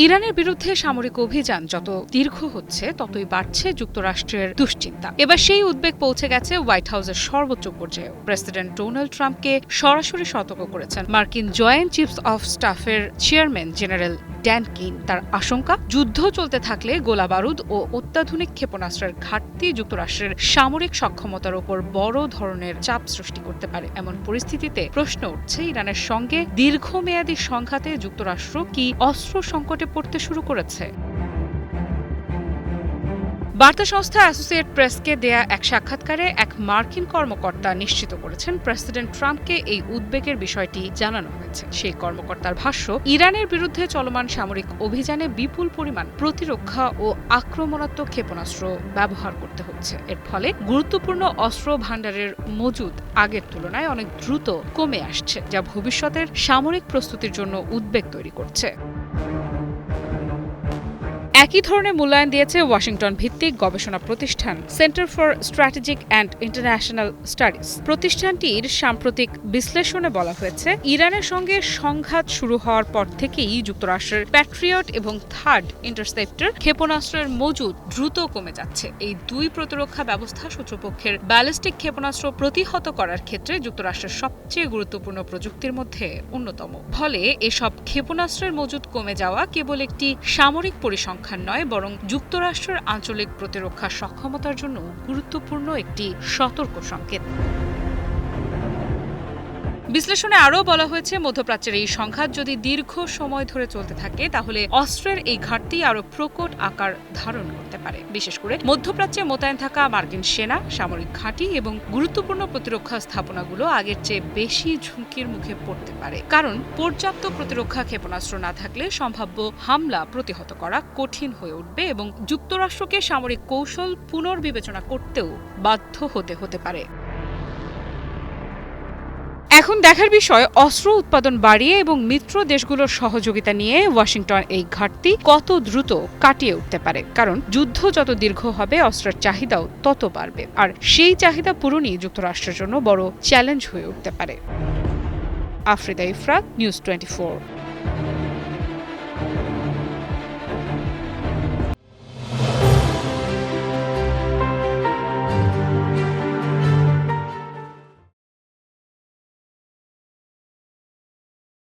ইরানের বিরুদ্ধে সামরিক অভিযান যত দীর্ঘ হচ্ছে ততই বাড়ছে যুক্তরাষ্ট্রের দুশ্চিন্তা। এবার সেই উদ্বেগ পৌঁছে গেছে হোয়াইট হাউসের সর্বোচ্চ পর্যায়ে। প্রেসিডেন্ট ডোনাল্ড ট্রাম্পকে সরাসরি সতর্ক করেছেন মার্কিন জয়েন্ট চিফস অফ স্টাফের চেয়ারম্যান জেনারেল ড্যান কিন। তার আশঙ্কা, যুদ্ধ চলতে থাকলে গোলাবারুদ ও অত্যাধুনিক ক্ষেপণাস্ত্রের ঘাটতি যুক্তরাষ্ট্রের সামরিক সক্ষমতার উপর বড় ধরনের চাপ সৃষ্টি করতে পারে। এমন পরিস্থিতিতে প্রশ্ন উঠছে, ইরানের সঙ্গে দীর্ঘমেয়াদী সংঘাতে যুক্তরাষ্ট্র কি অস্ত্র সংকটে পড়তে শুরু করেছে? বার্তা সংস্থা অ্যাসোসিয়েটেড প্রেসকে দেয়া এক সাক্ষাৎকারে এক মার্কিন কর্মকর্তা নিশ্চিত করেছেন প্রেসিডেন্ট ট্রাম্পকে এই উদ্বেগের বিষয়টি জানানো হয়েছে। সেই কর্মকর্তার ভাষ্য, ইরানের বিরুদ্ধে চলমান সামরিক অভিযানে বিপুল পরিমাণ প্রতিরক্ষা ও আক্রমণাত্মক ক্ষেপণাস্ত্র ব্যবহার করতে হচ্ছে। এর ফলে গুরুত্বপূর্ণ অস্ত্র ভাণ্ডারের মজুদ আগের তুলনায় অনেক দ্রুত কমে আসছে, যা ভবিষ্যতের সামরিক প্রস্তুতির জন্য উদ্বেগ তৈরি করছে। একই ধরনের মূল্যায়ন দিয়েছে ওয়াশিংটন ভিত্তিক গবেষণা প্রতিষ্ঠান centre for strategic and international studies. প্রতিষ্ঠানটির সাম্প্রতিক বিশ্লেষণে বলা হয়েছে, ইরানের সঙ্গে সংঘাত শুরু হওয়ার পর থেকেই যুক্তরাষ্ট্রের প্যাট্রিয়ট এবং থার্ড ইন্টারসেপ্টর ক্ষেপণাস্ত্রের মজুদ দ্রুত কমে যাচ্ছে। এই দুই প্রতিরক্ষা ব্যবস্থা শত্রুপক্ষের ব্যালিস্টিক ক্ষেপণাস্ত্র প্রতিহত করার ক্ষেত্রে যুক্তরাষ্ট্রের সবচেয়ে গুরুত্বপূর্ণ প্রযুক্তির মধ্যে অন্যতম। ফলে এসব ক্ষেপণাস্ত্রের মজুদ কমে যাওয়া কেবল একটি সামরিক পরিসংখ্যান নয়, বরং যুক্তরাষ্ট্রের আঞ্চলিক প্রতিরক্ষা সক্ষমতার জন্য গুরুত্বপূর্ণ একটি সতর্ক সংকেত। বিশ্লেষণে আরও বলা হয়েছে, মধ্যপ্রাচ্যের এই সংঘাত যদি দীর্ঘ সময় ধরে চলতে থাকে তাহলে অস্ত্রের এই ঘাটতি আরও প্রকট আকার ধারণ করতে পারে। বিশেষ করে মধ্যপ্রাচ্যে মোতায়েন থাকা মার্কিন সেনা, সামরিক ঘাঁটি এবং গুরুত্বপূর্ণ প্রতিরক্ষা স্থাপনাগুলো আগের চেয়ে বেশি ঝুঁকির মুখে পড়তে পারে। কারণ পর্যাপ্ত প্রতিরক্ষা ক্ষেপণাস্ত্র না থাকলে সম্ভাব্য হামলা প্রতিহত করা কঠিন হয়ে উঠবে এবং যুক্তরাষ্ট্রকে সামরিক কৌশল পুনর্বিবেচনা করতেও বাধ্য হতে পারে। এখন দেখার বিষয়, অস্ত্র উৎপাদন বাড়িয়ে এবং মিত্র দেশগুলোর সহযোগিতা নিয়ে ওয়াশিংটন এই ঘাটতি কত দ্রুত কাটিয়ে উঠতে পারে। কারণ যুদ্ধ যত দীর্ঘ হবে, অস্ত্রের চাহিদাও তত বাড়বে, আর সেই চাহিদা পূরণই যুক্তরাষ্ট্রের জন্য বড় চ্যালেঞ্জ হয়ে উঠতে পারে। আফরিদা ইফরাত, নিউজ 24।